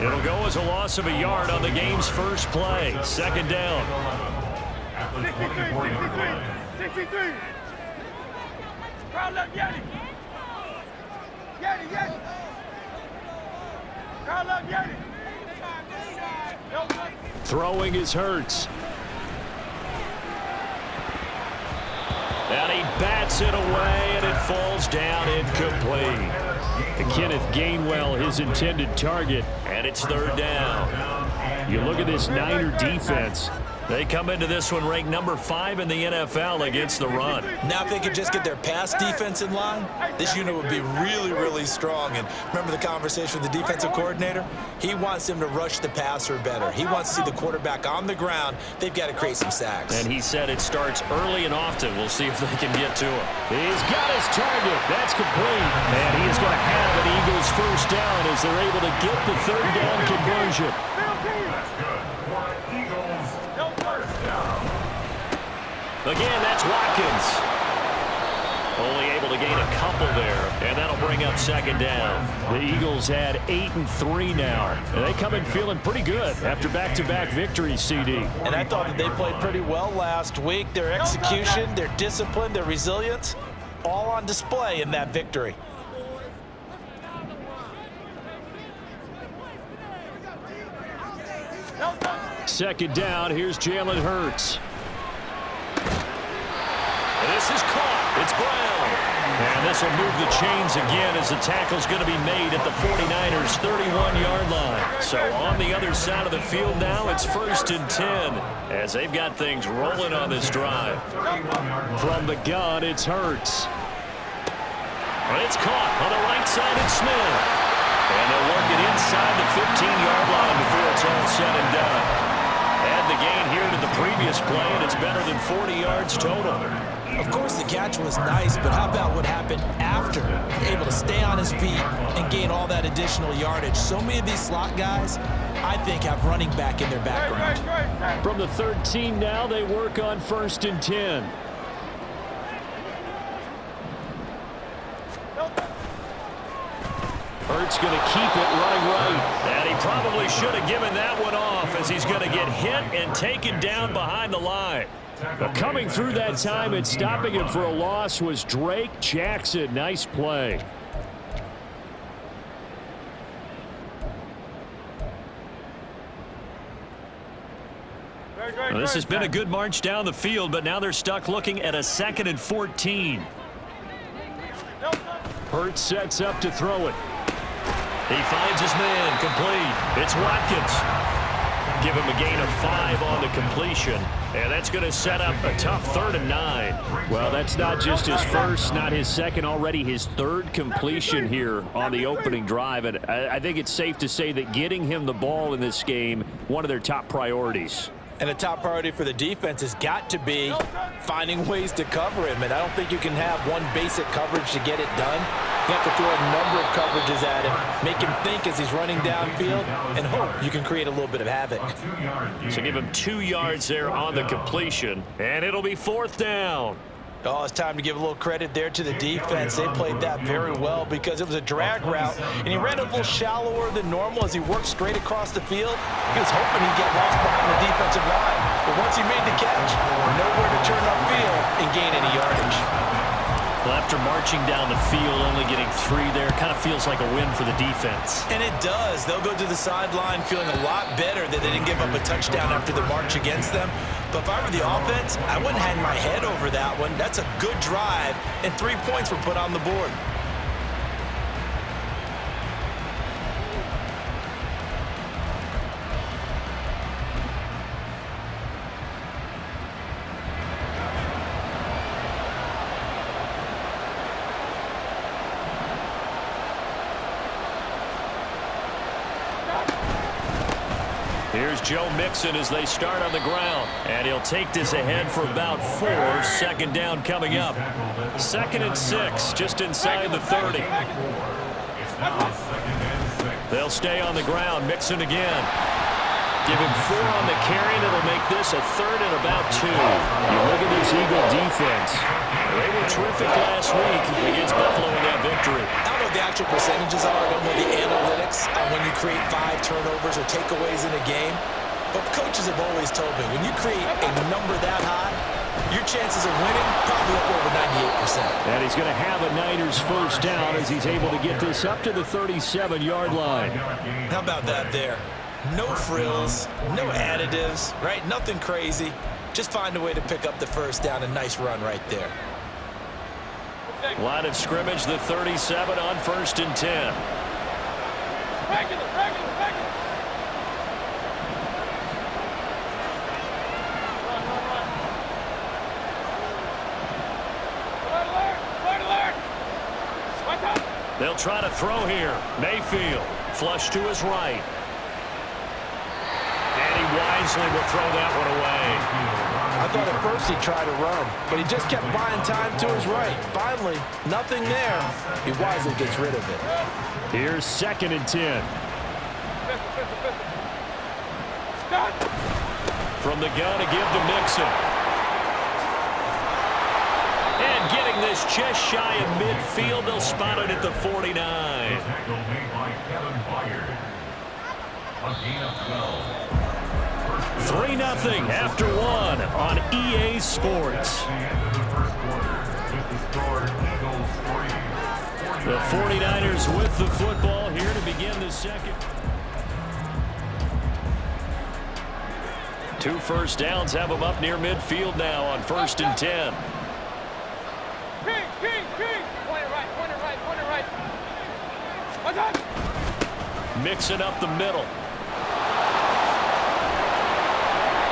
It'll go as a loss of a yard on the game's first play. Second down. 63. Crowd left, Yeti. Yeti. Crowd left, Yeti. Throwing is Hurts. And he bats it away, and it falls down incomplete. Kenneth Gainwell, his intended target, and it's third down. You look at this Niner defense. They come into this one ranked number 5 in the NFL against the run. Now if they could just get their pass defense in line, this unit would be really, really strong. And remember the conversation with the defensive coordinator? He wants them to rush the passer better. He wants to see the quarterback on the ground. They've got to create some sacks. And he said it starts early and often. We'll see if they can get to him. He's got his target. That's complete. And he is going to have an Eagles first down as they're able to get the third down conversion. Again, that's Watkins. Only able to gain a couple there, and that'll bring up second down. The Eagles had 8-3 now, and they come in feeling pretty good after back-to-back victories, CD. And I thought that they played pretty well last week. Their execution, their discipline, their resilience, all on display in that victory. Second down, here's Jalen Hurts. This is caught. It's Brown. And this will move the chains again as the tackle's going to be made at the 49ers' 31-yard line. So on the other side of the field now, it's 1st and 10 as they've got things rolling on this drive. From the gun, it's Hurts. It's caught on the right side, it's Smith. And they'll work it inside the 15-yard line before it's all said and done. Add the gain here to the previous play, and it's better than 40 yards total. Of course, the catch was nice, but how about what happened after? Able to stay on his feet and gain all that additional yardage. So many of these slot guys, I think, have running back in their background. From the 13 now, they work on 1st and 10. Hurts going to keep it running right. And he probably should have given that one off as he's going to get hit and taken down behind the line. But coming through that time and stopping him for a loss was Drake Jackson. Nice play. Well, this has been a good march down the field, but now they're stuck looking at a 2nd and 14. Hurts sets up to throw it. He finds his man, complete. It's Watkins. Give him a gain of 5 on the completion, and that's going to set up a tough 3rd and 9. Well, that's not just his first, not his second, already his 3rd completion here on the opening drive, and I think it's safe to say that getting him the ball in this game, one of their top priorities. And a top priority for the defense has got to be finding ways to cover him. And I don't think you can have one basic coverage to get it done. You have to throw a number of coverages at him, make him think as he's running downfield, and hope you can create a little bit of havoc. So give him 2 yards there on the completion, and it'll be 4th down. Oh, it's time to give a little credit there to the defense. They played that very well because it was a drag route, and he ran a little shallower than normal as he worked straight across the field. He was hoping he'd get lost behind the defensive line, but once he made the catch, nowhere to turn upfield and gain any yardage. Well, after marching down the field, only getting 3 there, kind of feels like a win for the defense. And it does. They'll go to the sideline feeling a lot better that they didn't give up a touchdown after the march against them. But if I were the offense, I wouldn't hang my head over that one. That's a good drive, and 3 points were put on the board. Here's Joe Mixon as they start on the ground. And he'll take this ahead for about 4. 2nd down coming up. 2nd and 6, just inside the 30. They'll stay on the ground. Mixon again. Give him 4 on the carry, and it'll make this a 3rd and about 2. You look at this Eagle defense. They were terrific last week against Buffalo in that victory. I don't know if they actual percentages are. I don't know the analytics on when you create 5 turnovers or takeaways in a game. But coaches have always told me, when you create a number that high, your chances of winning probably up over 98%. And he's going to have a Niners first down as he's able to get this up to the 37-yard line. How about that there? No frills, no additives, right? Nothing crazy. Just find a way to pick up the first down. A nice run right there. Line of scrimmage, the 37 on 1st and 10. Regular. They'll try to throw here. Mayfield, flush to his right. And he wisely will throw that one away. I thought at first he tried to run, but he just kept buying time to his right. Finally, nothing there. He wisely gets rid of it. Here's 2nd and 10. From the gun to give to Mixon. And getting this just shy of midfield, they'll spot it at the 49. Tackle made by Kevin Byard. A gain of 12. 3-0 after 1 on EA Sports. The 49ers with the football here to begin the second. 2 first downs have them up near midfield now on 1st and 10. King. Point it right. What's up? Mixing up the middle.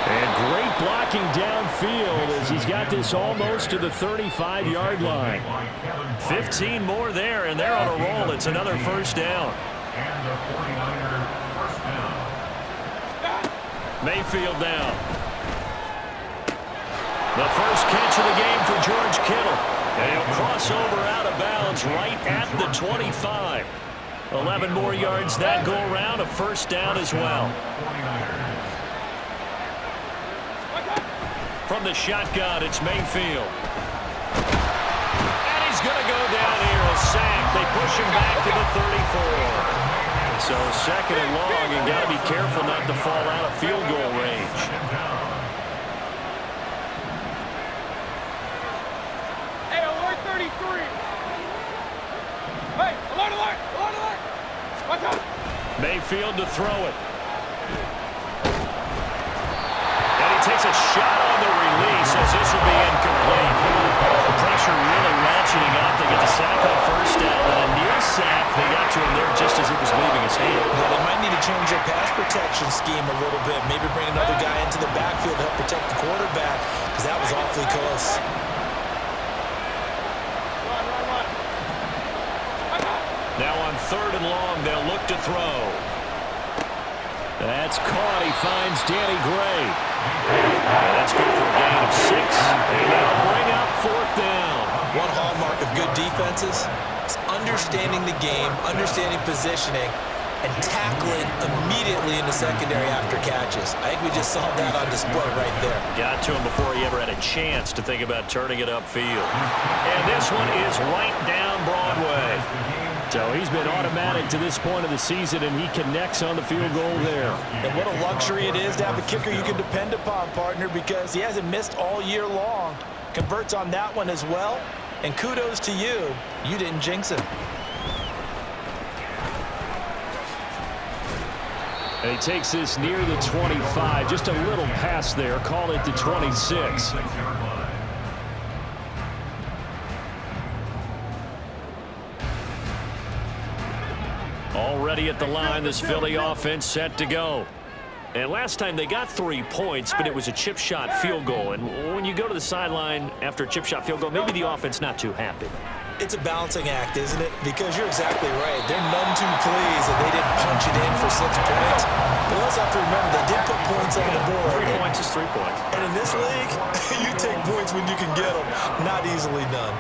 And great blocking downfield as he's got this almost to the 35-yard line. 15 more there, and they're on a roll. It's another first down. And the 49er first down. Mayfield down. The first catch of the game for George Kittle. And he'll cross over out of bounds right at the 25. 11 more yards that go around, a first down as well. From the shotgun, it's Mayfield. And he's going to go down here, a sack. They push him back to the 34. So 2nd and long, and got to be careful not to fall out of field goal range. Hey, alert 33. Hey, alert. What's up? Mayfield to throw it. And he takes a shot on the release as this will be incomplete. The pressure really ratcheting up. They get the sack on first down, and a near sack. They got to him there just as it was leaving his hand. Yeah, they might need to change their pass protection scheme a little bit. Maybe bring another guy into the backfield to help protect the quarterback, because that was awfully close. Now on 3rd and long, they'll look to throw. That's caught. He finds Danny Gray. And that's good for a gain of 6. And that'll bring up 4th down. One hallmark of good defenses is understanding the game, understanding positioning, and tackling immediately in the secondary after catches. I think we just saw that on display right there. Got to him before he ever had a chance to think about turning it upfield. And this one is right down Broadway. So he's been automatic to this point of the season, and he connects on the field goal there. And what a luxury it is to have a kicker you can depend upon, partner, because he hasn't missed all year long. Converts on that one as well. And kudos to you. You didn't jinx him. And he takes this near the 25, just a little past there. Call it the 26. Already at the line, this Philly offense set to go. And last time they got 3 points, but it was a chip shot field goal. And when you go to the sideline after a chip shot field goal, maybe the offense not too happy. It's a balancing act, isn't it? Because you're exactly right. They're none too pleased that they didn't punch it in for 6 points. But you also have to remember they did put points on the board. 3 points is 3 points. And in this league, you take points when you can get them. Not easily done.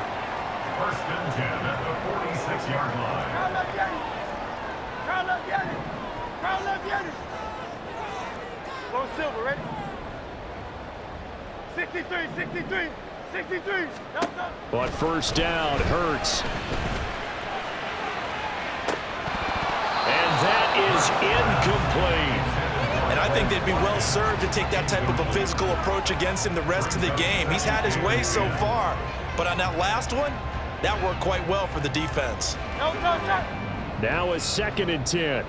1st and 10 at the 46-yard line. Crown left, get it. Low silver, ready? 63. But first down, Hurts. is incomplete. And I think they'd be well served to take that type of a physical approach against him the rest of the game. He's had his way so far, but on that last one, that worked quite well for the defense. Now a 2nd and 10.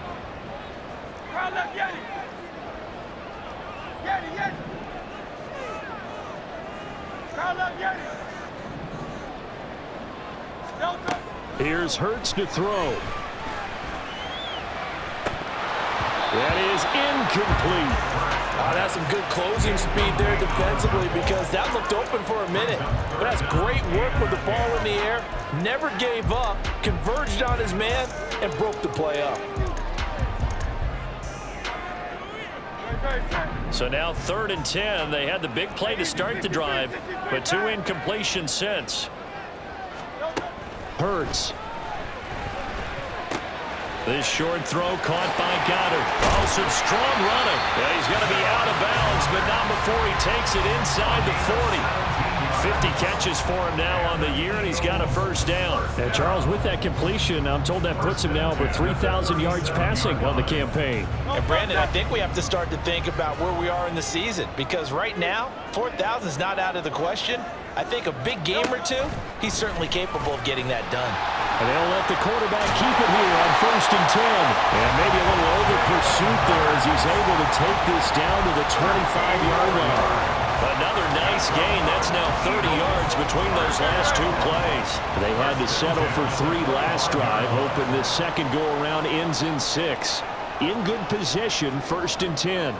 Crowd left, Yeti. Yeti. Crowd left, Yeti. Delta. Here's Hurts to throw. That is incomplete. That's some good closing speed there defensively because that looked open for a minute. But that's great work with the ball in the air. Never gave up, converged on his man, and broke the play up. So now 3rd and 10. They had the big play to start the drive, but 2 incompletions since. Hurts. This short throw caught by Goddard. Oh, some strong running. Yeah, he's going to be out of bounds, but not before he takes it inside the 40. 50 catches for him now on the year, and he's got a first down. And Charles, with that completion, I'm told that puts him now over 3,000 yards passing on the campaign. And Brandon, I think we have to start to think about where we are in the season because right now, 4,000 is not out of the question. I think a big game or two, he's certainly capable of getting that done. And they'll let the quarterback keep it here on 1st and 10. And maybe a little over pursuit there as he's able to take this down to the 25-yard line. Another nice gain. That's now 30 yards between those last 2 plays. They had to settle for 3 last drive, hoping this second go-around ends in 6. In good position, 1st and 10.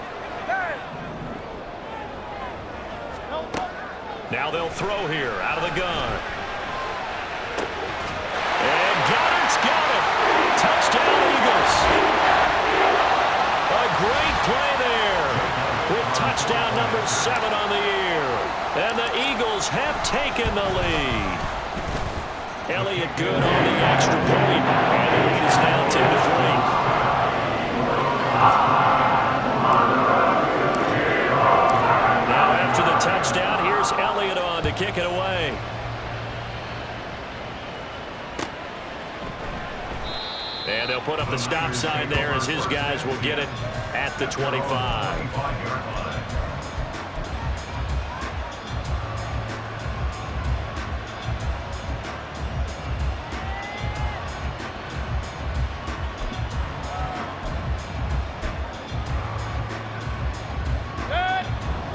Now they'll throw here out of the gun. And Goddard's got it. Touchdown, Eagles. A great play there with touchdown number 7 on the year. And the Eagles have taken the lead. Elliott good on the extra point. And the lead is now 10-3. Touchdown. Here's Elliott on to kick it away. And they'll put up the stop sign there as his guys will get it at the 25.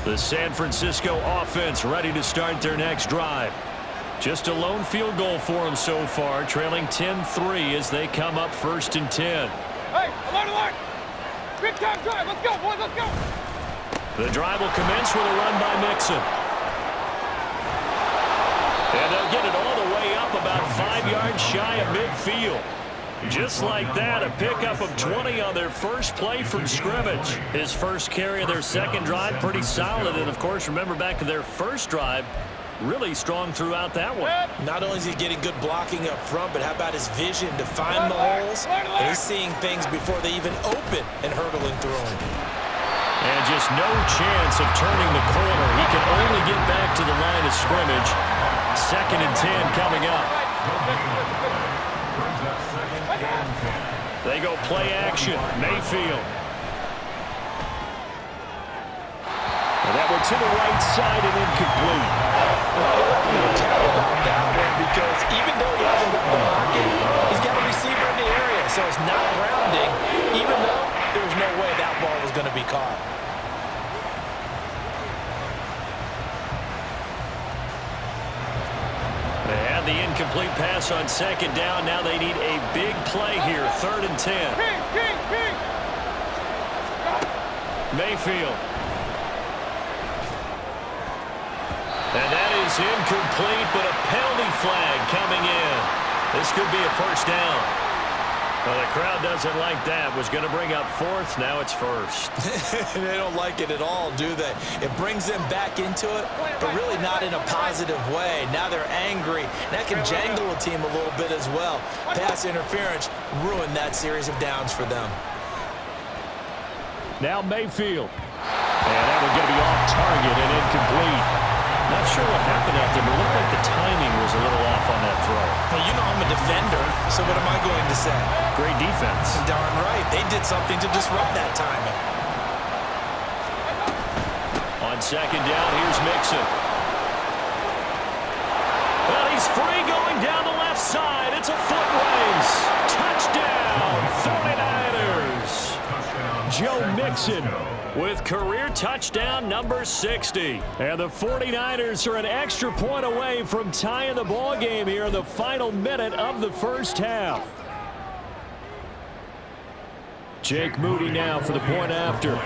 The San Francisco offense ready to start their next drive. Just a lone field goal for them so far, trailing 10-3 as they come up 1st and 10. Hey, alert! Big time drive. Let's go, boys. Let's go. The drive will commence with a run by Mixon. And they'll get it all the way up about 5 yards shy of midfield. Just like that, a pickup of 20 on their first play from scrimmage. His first carry of their second drive, pretty solid. And, of course, remember back to their first drive, really strong throughout that one. Not only is he getting good blocking up front, but how about his vision to find the holes? And he's seeing things before they even open and hurdling through them. And just no chance of turning the corner. He can only get back to the line of scrimmage. 2nd and 10 coming up. They go play action. Mayfield. And that one to the right side and incomplete. No doubt about that one because even though he hasn't got the pocket, he's got a receiver in the area, so it's not grounding, even though there was no way that ball was going to be caught. They had the incomplete pass on 2nd down. Now they need a big play here, 3rd and 10. Mayfield. And that is incomplete, but a penalty flag coming in. This could be a first down. Well, the crowd doesn't like that. Was going to bring up 4th. Now it's 1st. They don't like it at all, do they? It brings them back into it, but really not in a positive way. Now they're angry. That can jangle a team a little bit as well. Pass interference ruined that series of downs for them. Now Mayfield. And that one going to be off target and incomplete. Not sure what happened out there, but it looked like the timing was a little off on that throw. Well, you know I'm a defender, so what am I going to say? Great defense. Darn right. They did something to disrupt that timing. On second down, here's Mixon. Well, he's free going down the left side. It's a foot race. Touchdown, 49ers. Joe Mixon with career touchdown number 60. And the 49ers are an extra point away from tying the ball game here in the final minute of the first half. Jake Moody now for the point after.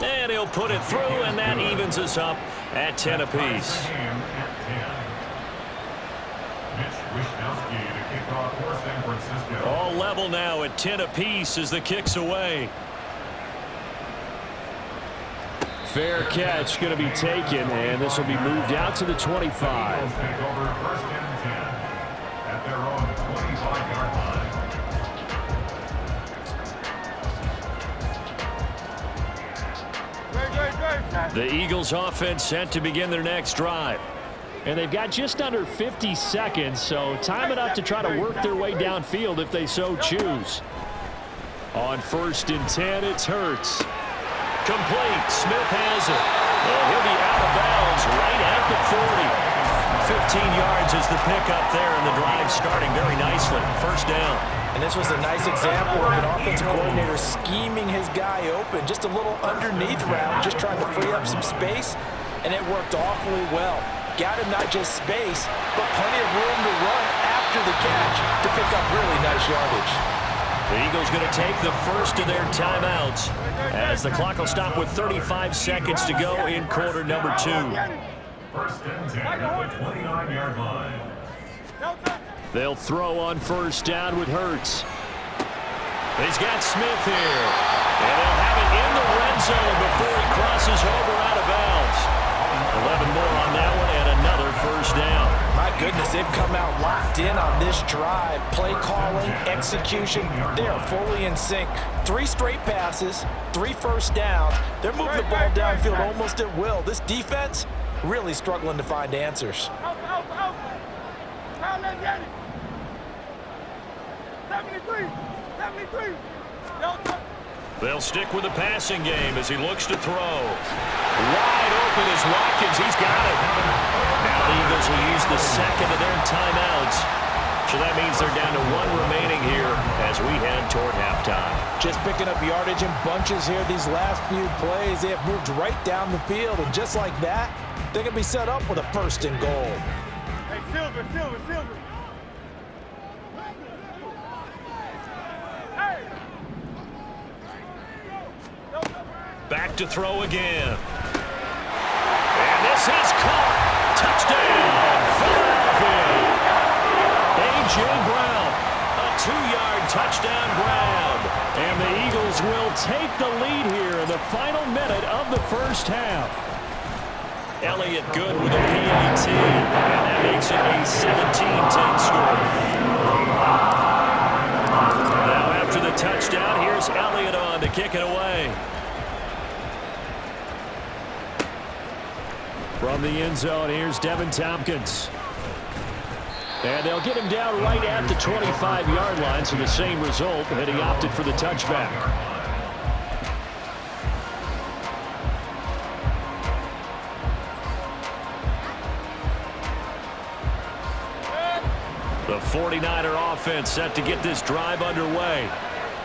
And he'll put it through, and that evens us up at 10 apiece. All level now at 10 apiece as the kick's away. Fair catch going to be taken, and this will be moved out to the 25. The Eagles offense set to begin their next drive. And they've got just under 50 seconds, so time enough to try to work their way downfield if they so choose. On 1st and 10, it's Hurts. Complete. Smith has it. And he'll be out of bounds right at the 40. 15 yards is the pickup there, and the drive starting very nicely. First down. And this was a nice example of an offensive coordinator scheming his guy open. Just a little underneath route, just trying to free up some space, and it worked awfully well. Got him not just space, but plenty of room to run after the catch to pick up really nice yardage. The Eagles going to take the first of their timeouts as the clock will stop with 35 seconds to go in quarter number 2. 1st and 10 at the 29-yard line. They'll throw on 1st down with Hurts. He's got Smith here. And they'll have it in the red zone before he crosses over out of bounds. 11 more on that one and another first down. My goodness, they've come out locked in on this drive. Play calling, execution, they are fully in sync. 3 straight passes, 3 first downs. They're moving the ball downfield almost at will. This defense really struggling to find answers. 73. They'll stick with the passing game as he looks to throw. Wide open is Watkins. He's got it. Now the Eagles will use the second of their timeouts. So that means they're down to 1 remaining here as we head toward halftime. Just picking up yardage in bunches here these last few plays. They have moved right down the field, and just like that, they're going to be set up with a 1st and goal. Hey, Silver. Back to throw again. And this is caught. Touchdown, Philadelphia. A.J. Brown, a 2-yard touchdown grab. And the Eagles will take the lead here in the final minute of the first half. Elliott good with a PAT. And that makes it a 17-10 score. Now after the touchdown, here's Elliott on to kick it away. From the end zone, here's Devin Tompkins. And they'll get him down right at the 25-yard line, so the same result, and he opted for the touchback. The 49er offense set to get this drive underway.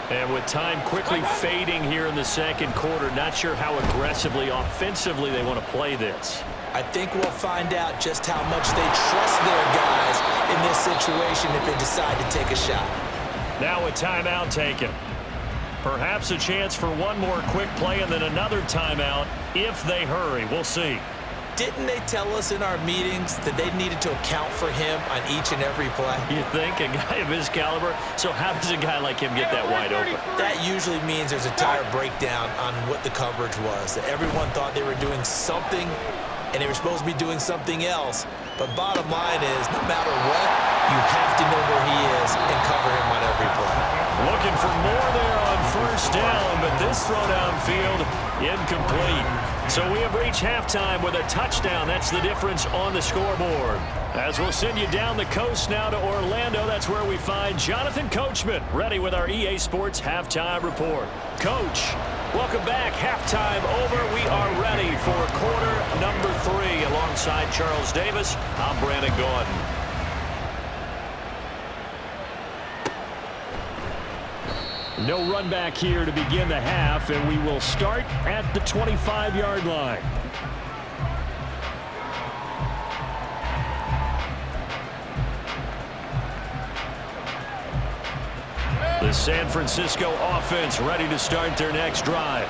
And with time quickly fading here in the second quarter, not sure how aggressively, offensively they want to play this. I think we'll find out just how much they trust their guys in this situation if they decide to take a shot. Now a timeout taken. Perhaps a chance for one more quick play and then another timeout if they hurry. We'll see. Didn't they tell us in our meetings that they needed to account for him on each and every play? You think? A guy of his caliber? So how does a guy like him get that wide open? That usually means there's a tire breakdown on what the coverage was. That everyone thought they were doing something, and they were supposed to be doing something else. But bottom line is, no matter what, you have to know where he is and cover him on every play. Looking for more there on 1st down, but this throw downfield Incomplete. So we have reached halftime with a touchdown. That's the difference on the scoreboard. As we'll send you down the coast now to Orlando, that's where we find Jonathan Coachman, ready with our EA Sports Halftime Report. Coach, welcome back. Halftime over. We are ready for quarter number 3. Alongside Charles Davis, I'm Brandon Gordon. No run back here to begin the half, and we will start at the 25-yard line. The San Francisco offense ready to start their next drive.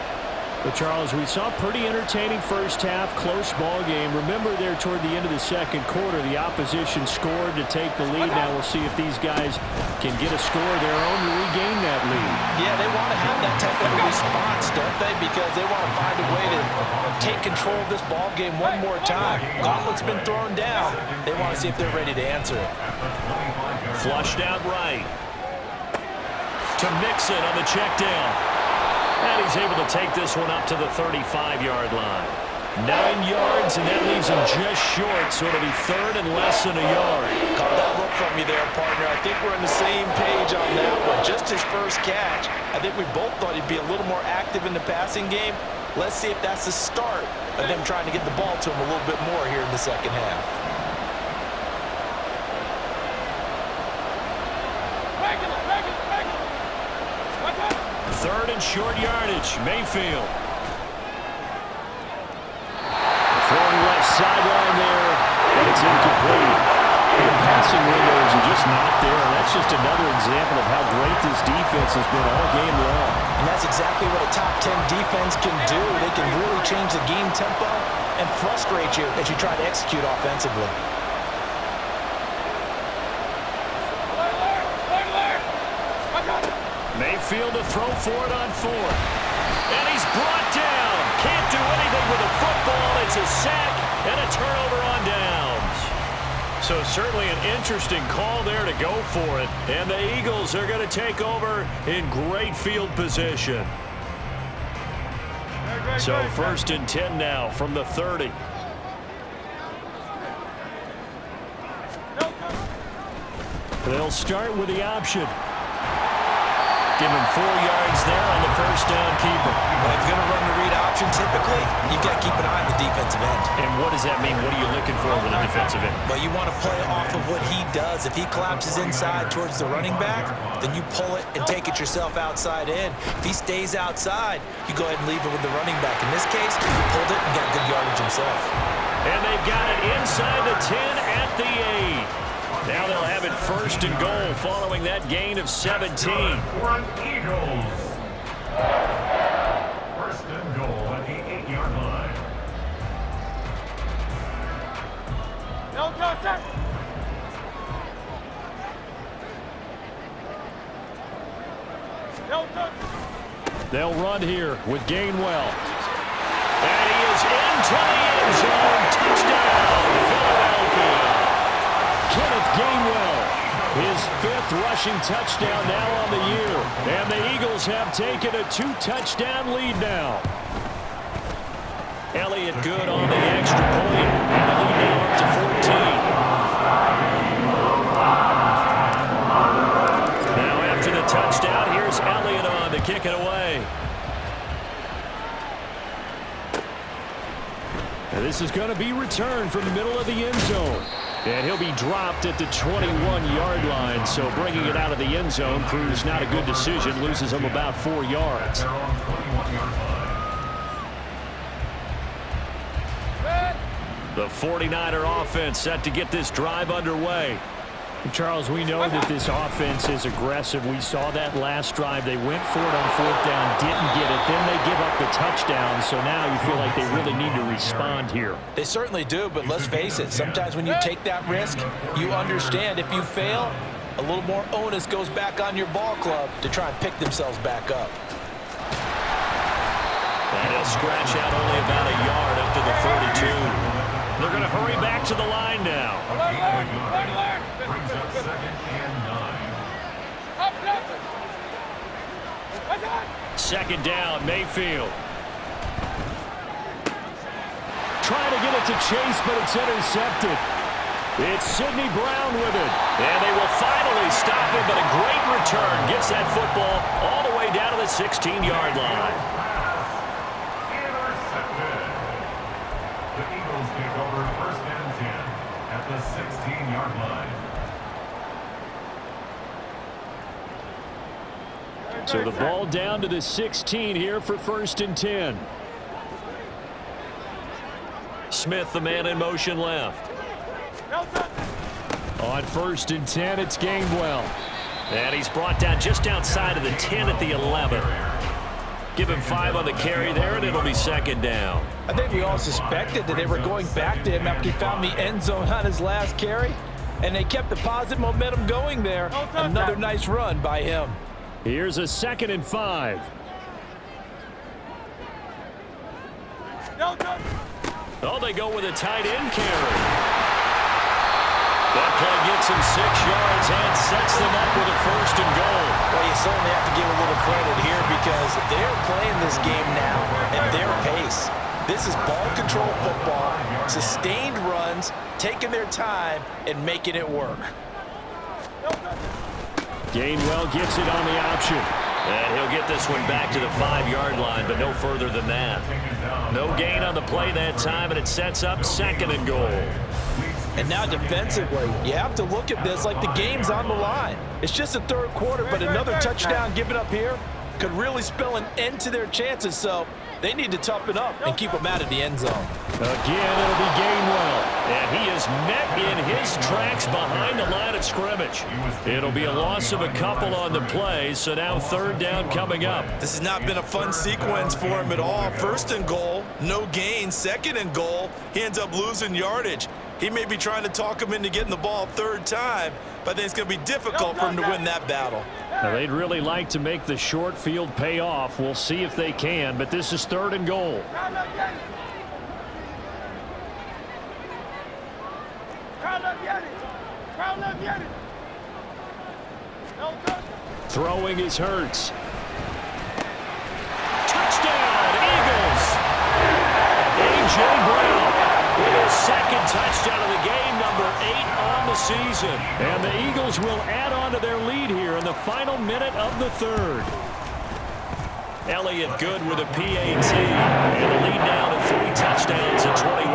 But Charles, we saw a pretty entertaining first half, close ball game. Remember there toward the end of the second quarter, the opposition scored to take the lead. Now we'll see if these guys can get a score of their own to regain that lead. Yeah, they want to have that type of a response, don't they? Because they want to find a way to take control of this ball game one more time. Gauntlet's been thrown down. They want to see if they're ready to answer it. Flushed out right. To Mixon on the check down. And he's able to take this one up to the 35-yard line. 9 yards, and that leaves him just short, so it'll be third and less than a yard. Caught that look from you there, partner. I think we're on the same page on that one. Just his first catch. I think we both thought he'd be a little more active in the passing game. Let's see if that's the start of them trying to get the ball to him a little bit more here in the second half. Third and short yardage, Mayfield. Throwing left sideline there, and it's incomplete. The passing windows are just not there, and that's just another example of how great this defense has been all game long. And that's exactly what a top 10 defense can do. They can really change the game tempo and frustrate you as you try to execute offensively. Mayfield to throw for it on fourth. And he's brought down. Can't do anything with the football. It's a sack and a turnover on downs. So certainly an interesting call there to go for it. And the Eagles are going to take over in great field position. So first and 10 now from the 30. They'll start with the option. Give him 4 yards there on the first down keeper. When it's going to run the read option, typically, you've got to keep an eye on the defensive end. And what does that mean? What are you looking for with a defensive end? Well, you want to play off of what he does. If he collapses inside towards the running back, then you pull it and take it yourself outside in. If he stays outside, you go ahead and leave it with the running back. In this case, he pulled it and got good yardage himself. And they've got it inside the 10 at the 8. Now they'll have it first and goal following that gain of 17. Eagles. First and goal at the 8-yard line. No touch. No touch. They'll run here with Gainwell. And he is into the end zone. Touchdown, Philadelphia. Kenneth Gainwell, his 5th rushing touchdown now on the year. And the Eagles have taken a 2-touchdown lead now. Elliott good on the extra point. And the lead now up to 14. Now after the touchdown, here's Elliott on to kick it away. And this is going to be returned from the middle of the end zone. And he'll be dropped at the 21-yard line, so bringing it out of the end zone proves not a good decision, loses him about 4 yards. The 49er offense set to get this drive underway. Charles, we know that this offense is aggressive. We saw that last drive. They went for it on 4th down, didn't get it. Then they give up the touchdown, so now you feel like they really need to respond here. They certainly do, but let's face it. Sometimes when you take that risk, you understand if you fail, a little more onus goes back on your ball club to try and pick themselves back up. And he'll scratch out only about a yard up to the 32. They're going to hurry back to the line now. Brings up 2nd and 9. 2nd down, Mayfield. it to Chase, but it's intercepted. It's Sidney Brown with it. And they will finally stop him, but a great return gets that football all the way down to the 16-yard line. Intercepted. The Eagles take over first and 10 at the 16-yard line. So the ball down to the 16 here for first and 10. Smith, the man in motion left. On first and 10, it's Gainwell. And he's brought down just outside of the 10 at the 11. Give him 5 on the carry there, and it'll be second down. I think we all suspected that they were going back to him after he found the end zone on his last carry, and they kept the positive momentum going there. Another nice run by him. Here's a 2nd and 5. Oh, they go with a tight end carry. That play gets him 6 yards and sets them up with a first and goal. Well, you certainly have to give a little credit here because they're playing this game now at their pace. This is ball control football, sustained runs, taking their time, and making it work. Gainwell gets it on the option. And he'll get this one back to the 5-yard line, but no further than that. No gain on the play that time, and it sets up 2nd and goal. And now defensively, you have to look at this like the game's on the line. It's just the 3rd quarter, but another touchdown given up here could really spell an end to their chances, so they need to toughen up and keep them out of the end zone. Again, it'll be Gainwell, and he is met in his tracks behind the line of scrimmage. It'll be a loss of a couple on the play, so now 3rd down coming up. This has not been a fun sequence for him at all. 1st and goal, no gain. 2nd and goal, he ends up losing yardage. He may be trying to talk him into getting the ball 3rd time, but I think it's going to be difficult for him to win that battle. Now, they'd really like to make the short field pay off. We'll see if they can, but this is 3rd and goal. Throwing is Hurts. Touchdown, Eagles! A.J. Brown with his 2nd touchdown of the game, number 8 on the season. And the Eagles will add on to their lead here in the final minute of the 3rd. Elliott good with a PAT. And the lead now to 3 touchdowns at 21.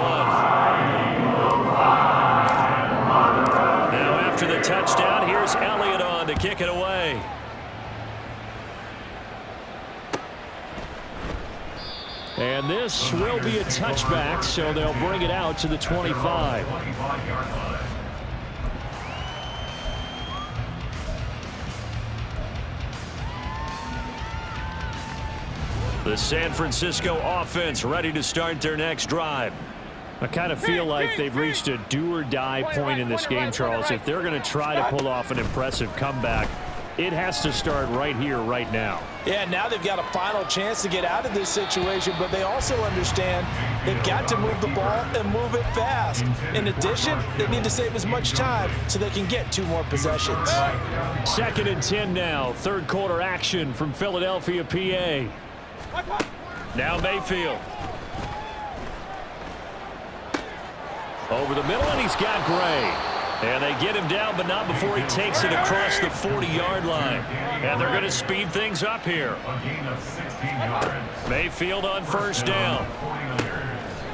Now after the touchdown, here's Elliott on to kick it away. And this will be a touchback, so they'll bring it out to the 25. The San Francisco offense ready to start their next drive. I kind of feel like they've reached a do-or-die point in this game, Charles. If they're going to try to pull off an impressive comeback, it has to start right here, right now. Yeah, now they've got a final chance to get out of this situation, but they also understand they've got to move the ball and move it fast. In addition, they need to save as much time so they can get 2 more possessions. 2nd and 10 now. 3rd quarter action from Philadelphia, PA. Now Mayfield. Over the middle, and he's got Gray. And they get him down, but not before he takes it across the 40-yard line. And they're going to speed things up here. Mayfield on 1st down.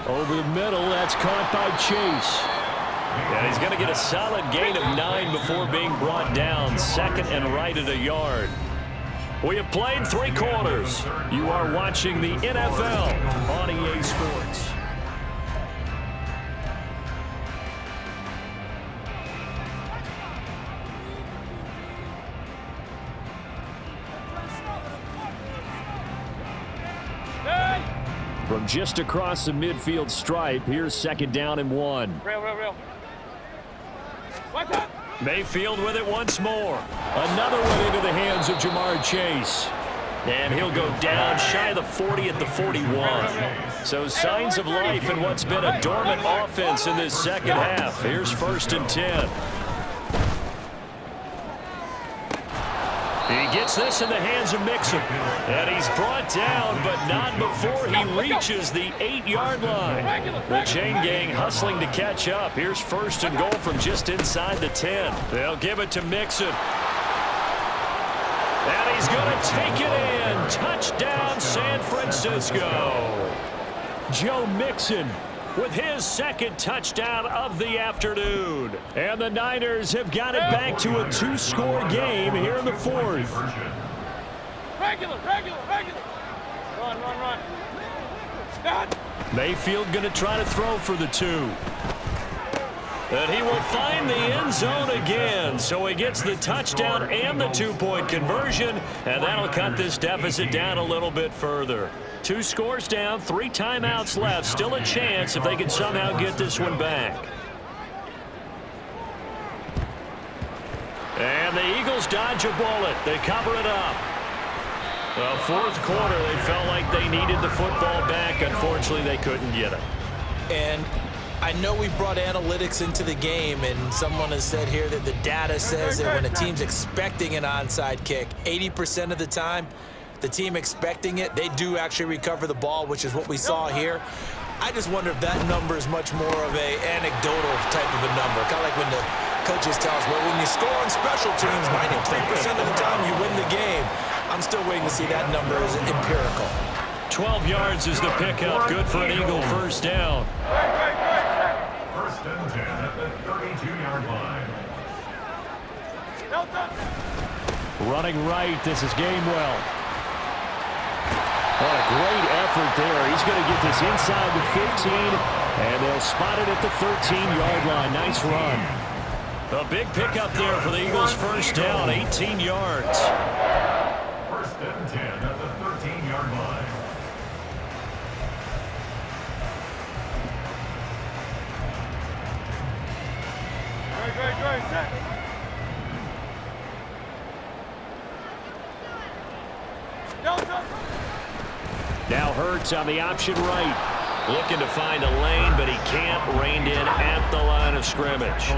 Over the middle, that's caught by Chase. And he's going to get a solid gain of 9 before being brought down. 2nd and right at a yard. We have played 3 quarters. You are watching the NFL on EA Sports. From just across the midfield stripe, here's 2nd down and 1. Real. Mayfield with it once more. Another one into the hands of Jamar Chase. And he'll go down shy of the 40 at the 41. So signs of life in what's been a dormant offense in this 2nd half. Here's 1st and 10. He gets this in the hands of Mixon. And he's brought down, but not before he reaches the 8-yard line. The chain gang hustling to catch up. Here's first and goal from just inside the 10. They'll give it to Mixon. And he's going to take it in. Touchdown, San Francisco. Joe Mixon with his second touchdown of the afternoon. And the Niners have got it back to a 2-score game here in the fourth. Regular. Run. Mayfield going to try to throw for the 2. And he will find the end zone again. So he gets the touchdown and the 2-point conversion. And that'll cut this deficit down a little bit further. 2 scores down, 3 timeouts left. Still a chance if they can somehow get this one back. And the Eagles dodge a bullet. They cover it up. Well, fourth quarter, they felt like they needed the football back. Unfortunately, they couldn't get it. And I know we brought analytics into the game, and someone has said here that the data says that when a team's expecting an onside kick, 80% of the time, the team expecting it, they do actually recover the ball, which is what we saw here. I just wonder if that number is much more of a anecdotal type of a number. Kind of like when the coaches tell us, well, when you score on special teams, 93% of the time you win the game. I'm still waiting to see that number as empirical. 12 yards is the pickup. Good for an Eagle first down. First and 10 at the 32-yard line. Running right, this is Gainwell. What a great effort there. He's going to get this inside the 15, and they'll spot it at the 13-yard line. Nice run. A big pickup there for the Eagles' first down, 18 yards. First and 10 at the 13-yard line. Great. Set. Now Hurts on the option right. Looking to find a lane, but he can't. Reined in at the line of scrimmage.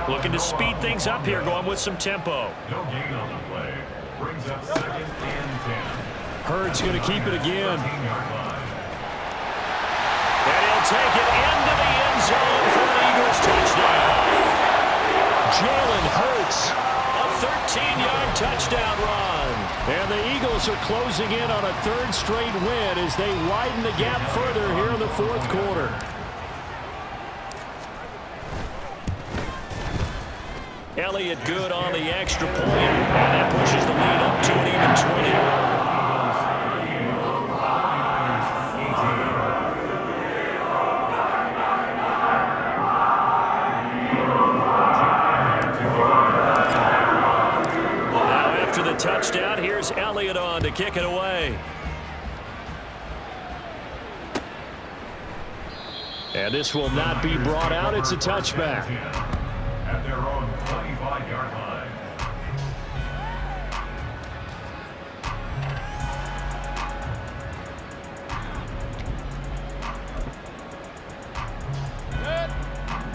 Looking to speed things up here, going with some tempo. No gain on the play. Brings up second and 10. Hurts going to keep it again. 13-yard line. And he'll take it into the end zone for the Eagles touchdown. Jalen Hurts, a 13-yard touchdown run. And the Eagles are closing in on a 3rd straight win as they widen the gap further here in the fourth quarter. Elliott good on the extra point, and that pushes the lead up to an even 20. Touchdown. Here's Elliott on to kick it away. And this will not be brought out. It's a touchback. At their own 25-yard line.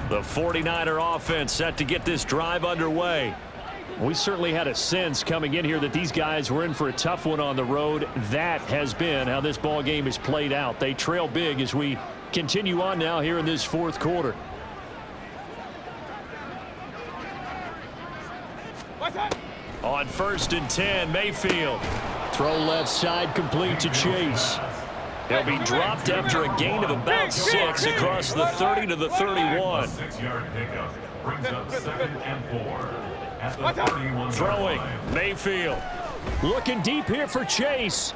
The 49er offense set to get this drive underway. We certainly had a sense coming in here that these guys were in for a tough one on the road. That has been how this ball game is played out. They trail big as we continue on now here in this fourth quarter. On 1st and 10, Mayfield. Throw left side complete to Chase. He'll be dropped after a gain of about 6 across the 30 to the 31. 6-yard pickup brings up second and 4. Throwing, Mayfield. Looking deep here for Chase.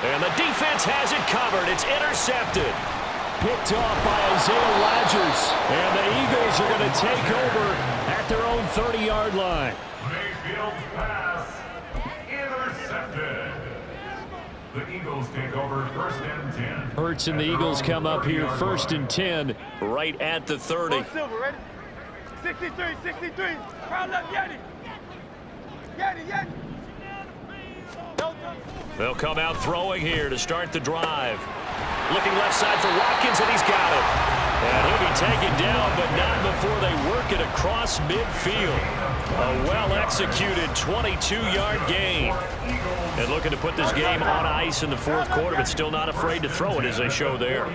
And the defense has it covered. It's intercepted. Picked off by Isaiah Rodgers. And the Eagles are going to take over at their own 30-yard line. Mayfield's pass intercepted. The Eagles take over 1st and 10. Hurts and the Eagles come up here 1st and 10 right at the 30. Silver, ready? 63. Crowd left, Yeti. They'll come out throwing here to start the drive. Looking left side for Watkins, and he's got it. And he'll be taken down, but not before they work it across midfield. A well-executed 22-yard gain. And looking to put this game on ice in the fourth quarter, but still not afraid to throw it as they show there.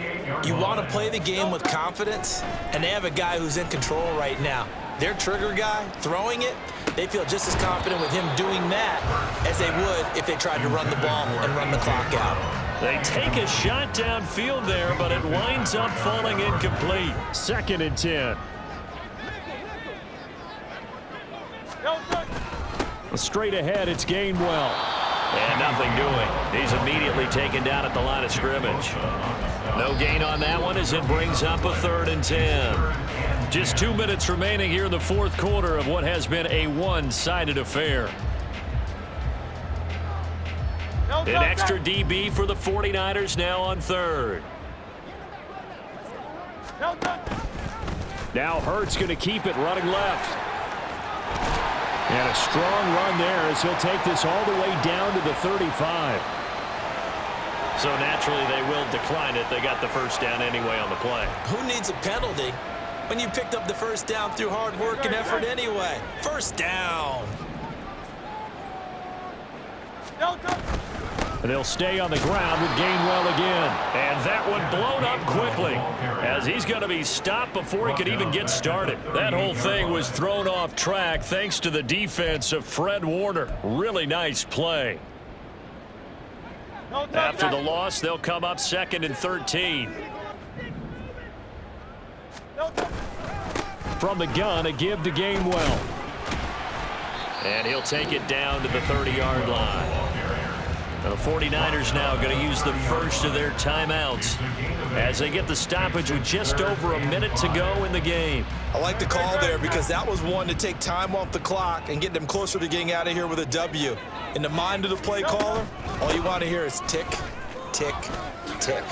You want to play the game with confidence, and they have a guy who's in control right now. Their trigger guy throwing it, they feel just as confident with him doing that as they would if they tried to run the ball and run the clock out. They take a shot downfield there, but it winds up falling incomplete. 2nd and 10. Straight ahead, it's Gainwell. And nothing doing. He's immediately taken down at the line of scrimmage. No gain on that one as it brings up a 3rd and 10. Just 2 minutes remaining here in the fourth quarter of what has been a one-sided affair. An extra DB for the 49ers now on 3rd. Now Hurts going to keep it running left. And a strong run there as he'll take this all the way down to the 35. So naturally they will decline it. They got the first down anyway on the play. Who needs a penalty when you picked up the first down through hard work and effort anyway? First down. And they'll stay on the ground with Gainwell again. And that one blown up quickly as he's going to be stopped before he could even get started. That whole thing was thrown off track thanks to the defense of Fred Warner. Really nice play. After the loss, they'll come up 2nd and 13. From the gun, a give to Gainwell. And he'll take it down to the 30-yard line. The 49ers now going to use the first of their timeouts as they get the stoppage with just over a minute to go in the game. I like the call there because that was one to take time off the clock and get them closer to getting out of here with a W. In the mind of the play caller, all you want to hear is tick, tick, tick.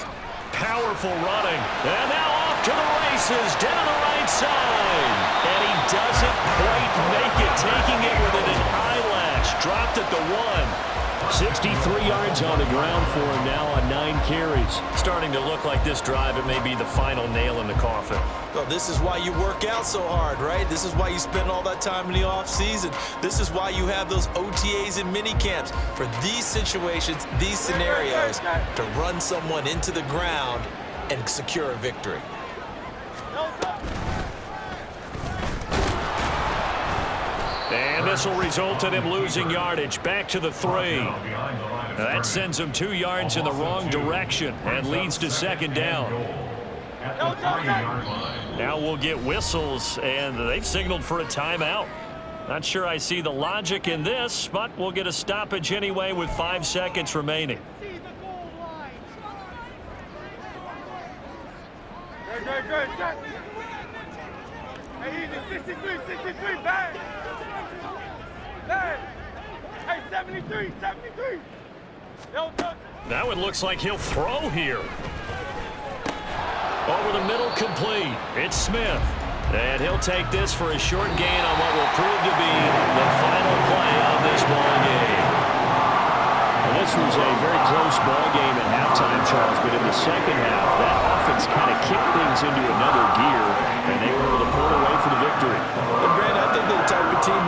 Powerful running. And now off to the races, down the right side. And he doesn't quite make it, taking it with an eyelash. Dropped at the 1. 63 yards on the ground for him now on 9 carries. Starting to look like this drive, it may be the final nail in the coffin. Well, this is why you work out so hard, right? This is why you spend all that time in the offseason. This is why you have those OTAs and mini camps for these situations, these scenarios, to run someone into the ground and secure a victory. And this will result in him losing yardage back to the 3. That sends him 2 yards in the wrong direction and leads to 2nd down. Now we'll get whistles, and they've signaled for a timeout. Not sure I see the logic in this, but we'll get a stoppage anyway with 5 seconds remaining. Good. Hey, he's 63, back. Hey, 73. That one looks like he'll throw here. Over the middle, complete. It's Smith. And he'll take this for a short gain on what will prove to be the final play of this ball game. Well, this was a very close ball game at halftime, Charles, but in the second half, that offense kind of kicked things into another gear, and they were able to pull away for the victory. Well, Grant, I think they're the type of team